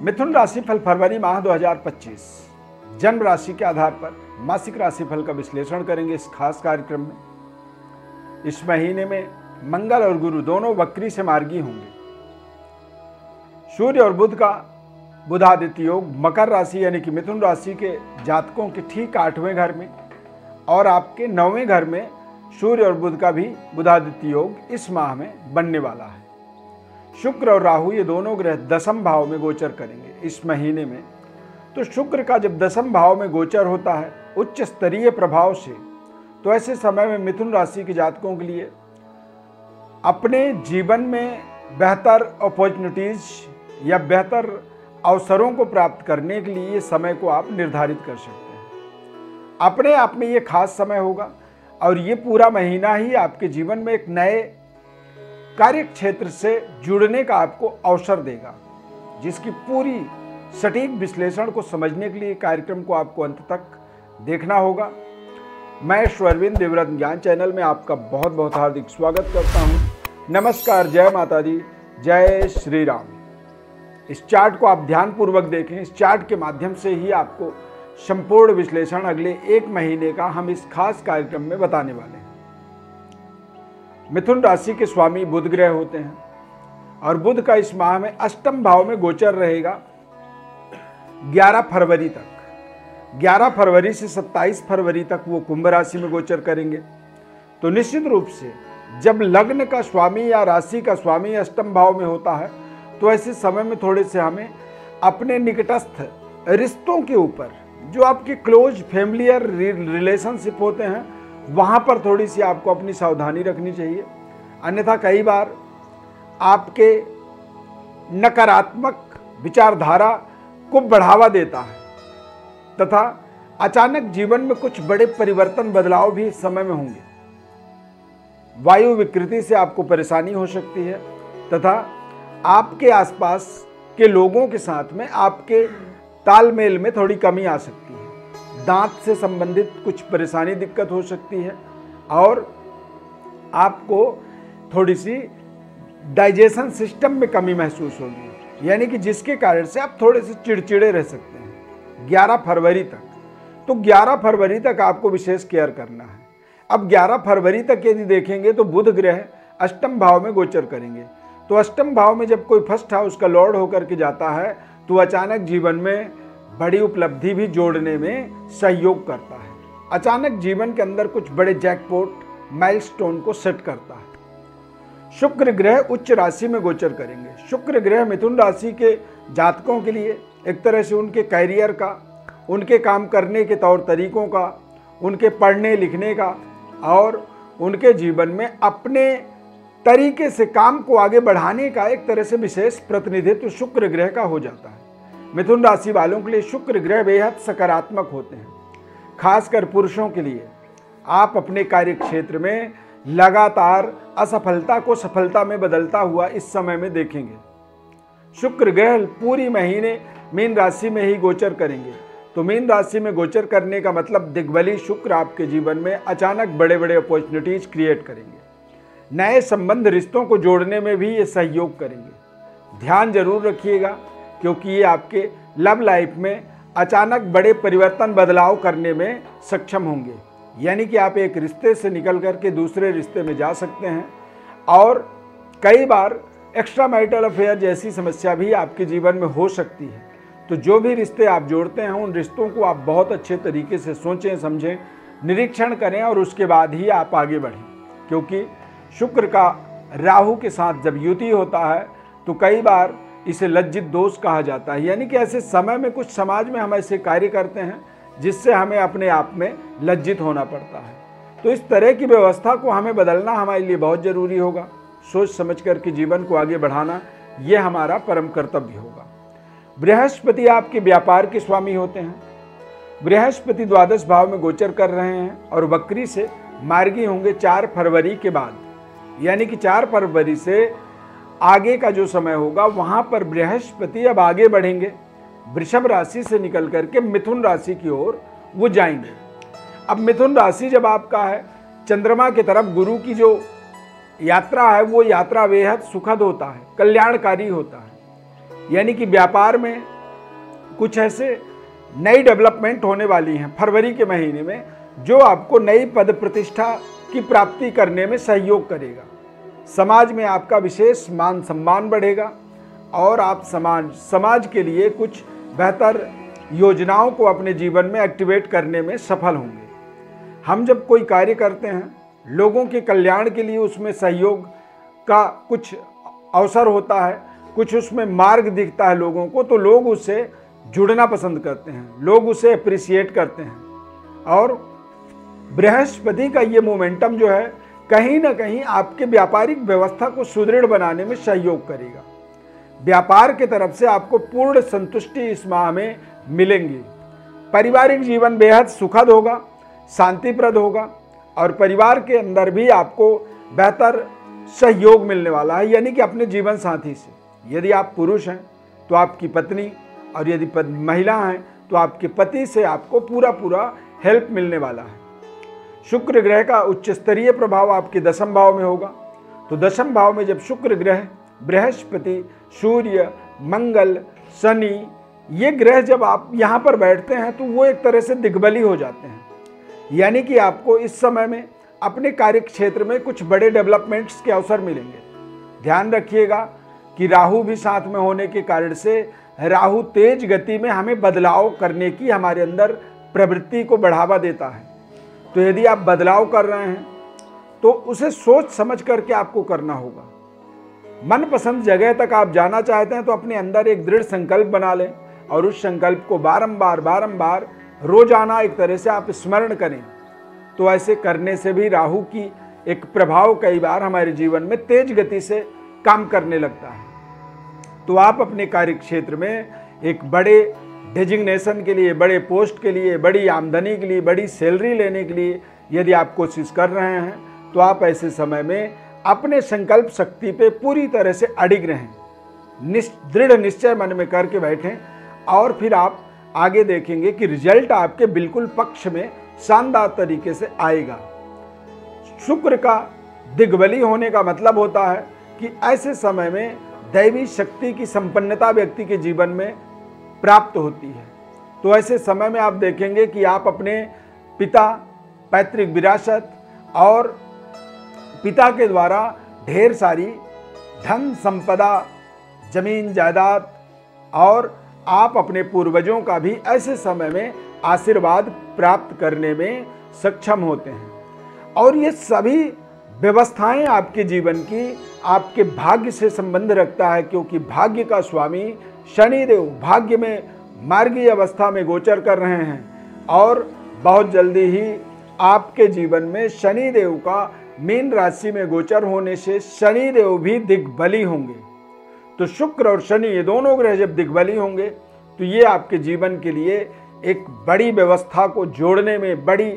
मिथुन राशिफल फरवरी माह 2025 जन्म राशि के आधार पर मासिक राशिफल का विश्लेषण करेंगे इस खास कार्यक्रम में। इस महीने में मंगल और गुरु दोनों वक्री से मार्गी होंगे। सूर्य और बुध का बुधादित्य योग मकर राशि यानी कि मिथुन राशि के जातकों के ठीक 8वें घर में और आपके 9वें घर में सूर्य और बुध का भी बुधादित्य योग इस माह में बनने वाला है। शुक्र और राहु ये दोनों ग्रह दसम भाव में गोचर करेंगे इस महीने में। तो शुक्र का जब दसम भाव में गोचर होता है उच्च स्तरीय प्रभाव से, तो ऐसे समय में मिथुन राशि के जातकों के लिए अपने जीवन में बेहतर अपॉर्चुनिटीज या बेहतर अवसरों को प्राप्त करने के लिए समय को आप निर्धारित कर सकते हैं। अपने आप में ये खास समय होगा और ये पूरा महीना ही आपके जीवन में एक नए कार्य क्षेत्र से जुड़ने का आपको अवसर देगा, जिसकी पूरी सटीक विश्लेषण को समझने के लिए कार्यक्रम को आपको अंत तक देखना होगा। मैं अरविंद देवव्रत ज्ञान चैनल में आपका बहुत बहुत हार्दिक स्वागत करता हूं। नमस्कार, जय माता दी, जय श्री राम। इस चार्ट को आप ध्यानपूर्वक देखें। इस चार्ट के माध्यम से ही आपको संपूर्ण विश्लेषण अगले एक महीने का हम इस खास कार्यक्रम में बताने वाले हैं। मिथुन राशि के स्वामी बुध ग्रह होते हैं और बुध का इस माह में अष्टम भाव में गोचर रहेगा 11 फरवरी तक। 11 फरवरी से 27 फरवरी तक वो कुंभ राशि में गोचर करेंगे। तो निश्चित रूप से जब लग्न का स्वामी या राशि का स्वामी अष्टम भाव में होता है तो ऐसे समय में थोड़े से हमें अपने निकटस्थ रिश्तों के ऊपर, जो आपके क्लोज फैमिलियर रिलेशनशिप होते हैं, वहाँ पर थोड़ी सी आपको अपनी सावधानी रखनी चाहिए। अन्यथा कई बार आपके नकारात्मक विचारधारा को बढ़ावा देता है तथा अचानक जीवन में कुछ बड़े परिवर्तन बदलाव भी इस समय में होंगे। वायु विकृति से आपको परेशानी हो सकती है तथा आपके आसपास के लोगों के साथ में आपके तालमेल में थोड़ी कमी आ सकती है। दांत से संबंधित कुछ परेशानी दिक्कत हो सकती है और आपको थोड़ी सी डाइजेशन सिस्टम में कमी महसूस होगी, यानी कि जिसके कारण से आप थोड़े से चिड़चिड़े रह सकते हैं 11 फरवरी तक। तो 11 फरवरी तक आपको विशेष केयर करना है। अब 11 फरवरी तक यदि देखेंगे तो बुध ग्रह अष्टम भाव में गोचर करेंगे। तो अष्टम भाव में जब कोई फर्स्ट हाउस का लॉर्ड होकर के जाता है तो अचानक जीवन में बड़ी उपलब्धि भी जोड़ने में सहयोग करता है। अचानक जीवन के अंदर कुछ बड़े जैकपॉट माइलस्टोन को सेट करता है। शुक्र ग्रह उच्च राशि में गोचर करेंगे। शुक्र ग्रह मिथुन राशि के जातकों के लिए एक तरह से उनके कैरियर का, उनके काम करने के तौर तरीकों का, उनके पढ़ने लिखने का और उनके जीवन में अपने तरीके से काम को आगे बढ़ाने का एक तरह से विशेष प्रतिनिधित्व शुक्र ग्रह का हो जाता है। मिथुन राशि वालों के लिए शुक्र ग्रह बेहद सकारात्मक होते हैं। खासकर पुरुषों के लिए आप अपने कार्य क्षेत्र में लगातार असफलता को सफलता में बदलता हुआ इस समय में देखेंगे। शुक्र ग्रह पूरी महीने मीन राशि में ही गोचर करेंगे। तो मीन राशि में गोचर करने का मतलब दिग्बली शुक्र आपके जीवन में अचानक बड़े बड़े अपॉर्चुनिटीज क्रिएट करेंगे। नए संबंध रिश्तों को जोड़ने में भी ये सहयोग करेंगे। ध्यान जरूर रखिएगा क्योंकि ये आपके लव लाइफ में अचानक बड़े परिवर्तन बदलाव करने में सक्षम होंगे। यानी कि आप एक रिश्ते से निकल करके दूसरे रिश्ते में जा सकते हैं और कई बार एक्स्ट्रा मैरिटल अफेयर जैसी समस्या भी आपके जीवन में हो सकती है। तो जो भी रिश्ते आप जोड़ते हैं उन रिश्तों को आप बहुत अच्छे तरीके से सोचें, समझें, निरीक्षण करें और उसके बाद ही आप आगे बढ़ें। क्योंकि शुक्र का राहु के साथ जब युति होता है तो कई बार इसे लज्जित दोष कहा जाता है। यानी कि ऐसे समय में कुछ समाज में हम ऐसे कार्य करते हैं जिससे हमें अपने आप में लज्जित होना पड़ता है। तो इस तरह की व्यवस्था को हमें बदलना हमारे लिए बहुत ज़रूरी होगा। सोच समझ कर के जीवन को आगे बढ़ाना ये हमारा परम कर्तव्य होगा। बृहस्पति आपके व्यापार के स्वामी होते हैं। बृहस्पति द्वादश भाव में गोचर कर रहे हैं और वक्री से मार्गी होंगे 4 फरवरी के बाद। यानी कि 4 फरवरी से आगे का जो समय होगा वहां पर बृहस्पति अब आगे बढ़ेंगे। वृषभ राशि से निकल करके मिथुन राशि की ओर वो जाएंगे। अब मिथुन राशि जब आपका है, चंद्रमा की तरफ गुरु की जो यात्रा है वो यात्रा बेहद सुखद होता है, कल्याणकारी होता है। यानी कि व्यापार में कुछ ऐसे नई डेवलपमेंट होने वाली हैं फरवरी के महीने में, जो आपको नई पद प्रतिष्ठा की प्राप्ति करने में सहयोग करेगा। समाज में आपका विशेष मान सम्मान बढ़ेगा और आप समाज के लिए कुछ बेहतर योजनाओं को अपने जीवन में एक्टिवेट करने में सफल होंगे। हम जब कोई कार्य करते हैं लोगों के कल्याण के लिए, उसमें सहयोग का कुछ अवसर होता है, कुछ उसमें मार्ग दिखता है लोगों को, तो लोग उससे जुड़ना पसंद करते हैं, लोग उसे अप्रिशिएट करते हैं। और बृहस्पति का ये मोमेंटम जो है कहीं ना कहीं आपके व्यापारिक व्यवस्था को सुदृढ़ बनाने में सहयोग करेगा। व्यापार की तरफ से आपको पूर्ण संतुष्टि इस माह में मिलेंगी। पारिवारिक जीवन बेहद सुखद होगा, शांतिप्रद होगा और परिवार के अंदर भी आपको बेहतर सहयोग मिलने वाला है, यानी कि अपने जीवन साथी से। यदि आप पुरुष हैं तो आपकी पत्नी, और यदि महिला हैं तो आपके पति से आपको पूरा हेल्प मिलने वाला है। शुक्र ग्रह का उच्च स्तरीय प्रभाव आपके 10वें भाव में होगा। तो 10वें भाव में जब शुक्र ग्रह, बृहस्पति, सूर्य, मंगल, शनि, ये ग्रह जब आप यहाँ पर बैठते हैं तो वो एक तरह से दिग्बली हो जाते हैं, यानी कि आपको इस समय में अपने कार्य क्षेत्र में कुछ बड़े डेवलपमेंट्स के अवसर मिलेंगे। ध्यान रखिएगा कि राहु भी साथ में होने के कारण से राहु तेज गति में हमें बदलाव करने की हमारे अंदर प्रवृत्ति को बढ़ावा देता है। तो यदि आप बदलाव कर रहे हैं तो उसे सोच समझ करके आपको करना होगा। मनपसंद जगह तक आप जाना चाहते हैं तो अपने अंदर एक दृढ़ संकल्प बना लें और उस संकल्प को बारंबार रोजाना एक तरह से आप स्मरण करें। तो ऐसे करने से भी राहु की एक प्रभाव कई बार हमारे जीवन में तेज गति से काम करने लगता है। तो आप अपने कार्य क्षेत्र में एक बड़े डेजिग्नेशन के लिए, बड़े पोस्ट के लिए, बड़ी आमदनी के लिए, बड़ी सैलरी लेने के लिए यदि आप कोशिश कर रहे हैं तो आप ऐसे समय में अपने संकल्प शक्ति पे पूरी तरह से अडिग रहें, दृढ़ निश्चय मन में करके बैठें और फिर आप आगे देखेंगे कि रिजल्ट आपके बिल्कुल पक्ष में शानदार तरीके से आएगा। शुक्र का दिग्बली होने का मतलब होता है कि ऐसे समय में दैवी शक्ति की संपन्नता व्यक्ति के जीवन में प्राप्त होती है। तो ऐसे समय में आप देखेंगे कि आप अपने पिता, पैतृक विरासत और पिता के द्वारा ढेर सारी धन संपदा, जमीन जायदाद और आप अपने पूर्वजों का भी ऐसे समय में आशीर्वाद प्राप्त करने में सक्षम होते हैं। और ये सभी व्यवस्थाएं आपके जीवन की आपके भाग्य से संबंध रखता है, क्योंकि भाग्य का स्वामी शनिदेव भाग्य में मार्गीय अवस्था में गोचर कर रहे हैं और बहुत जल्दी ही आपके जीवन में शनिदेव का मीन राशि में गोचर होने से शनिदेव भी दिग्बली होंगे। तो शुक्र और शनि ये दोनों ग्रह जब दिग्बली होंगे तो ये आपके जीवन के लिए एक बड़ी व्यवस्था को जोड़ने में, बड़ी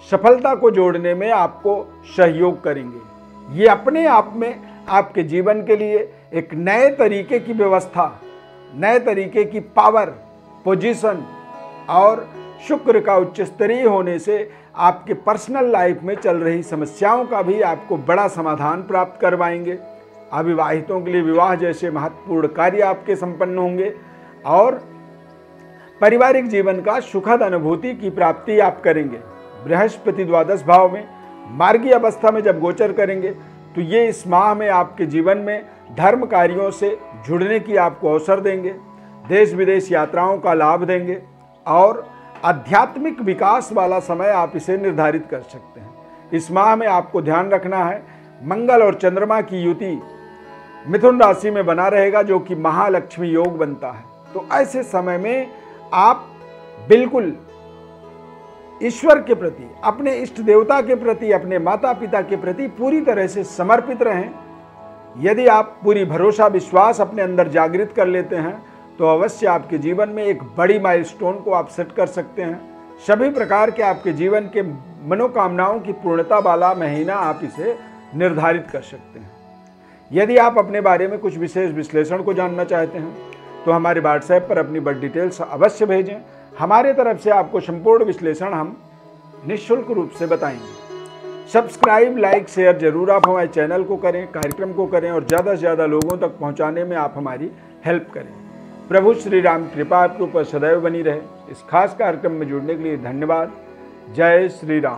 सफलता को जोड़ने में आपको सहयोग करेंगे। ये अपने आप में आपके जीवन के लिए एक नए तरीके की व्यवस्था, नए तरीके की पावर, पोजीशन और शुक्र का उच्च स्तरीय होने से आपके पर्सनल लाइफ में चल रही समस्याओं का भी आपको बड़ा समाधान प्राप्त करवाएंगे। अविवाहितों के लिए विवाह जैसे महत्वपूर्ण कार्य आपके संपन्न होंगे और पारिवारिक जीवन का सुखद अनुभूति की प्राप्ति आप करेंगे। बृहस्पति द्वादश भाव में मार्गीय अवस्था में जब गोचर करेंगे तो ये इस माह में आपके जीवन में धर्म कार्यों से जुड़ने की आपको अवसर देंगे, देश विदेश यात्राओं का लाभ देंगे और आध्यात्मिक विकास वाला समय आप इसे निर्धारित कर सकते हैं। इस माह में आपको ध्यान रखना है, मंगल और चंद्रमा की युति मिथुन राशि में बना रहेगा जो कि महालक्ष्मी योग बनता है। तो ऐसे समय में आप बिल्कुल ईश्वर के प्रति, अपने इष्ट देवता के प्रति, अपने माता पिता के प्रति पूरी तरह से समर्पित रहें। यदि आप पूरी भरोसा विश्वास अपने अंदर जागृत कर लेते हैं तो अवश्य आपके जीवन में एक बड़ी माइलस्टोन को आप सेट कर सकते हैं। सभी प्रकार के आपके जीवन के मनोकामनाओं की पूर्णता वाला महीना आप इसे निर्धारित कर सकते हैं। यदि आप अपने बारे में कुछ विशेष विश्लेषण को जानना चाहते हैं तो हमारे व्हाट्सएप पर अपनी बर्थ डिटेल्स अवश्य भेजें। हमारे तरफ से आपको संपूर्ण विश्लेषण हम निःशुल्क रूप से बताएंगे। सब्सक्राइब, लाइक, शेयर जरूर आप हमारे चैनल को करें, कार्यक्रम को करें और ज़्यादा से ज़्यादा लोगों तक पहुंचाने में आप हमारी हेल्प करें। प्रभु श्री राम कृपा आपके ऊपर सदैव बनी रहे। इस खास कार्यक्रम में जुड़ने के लिए धन्यवाद। जय श्री राम।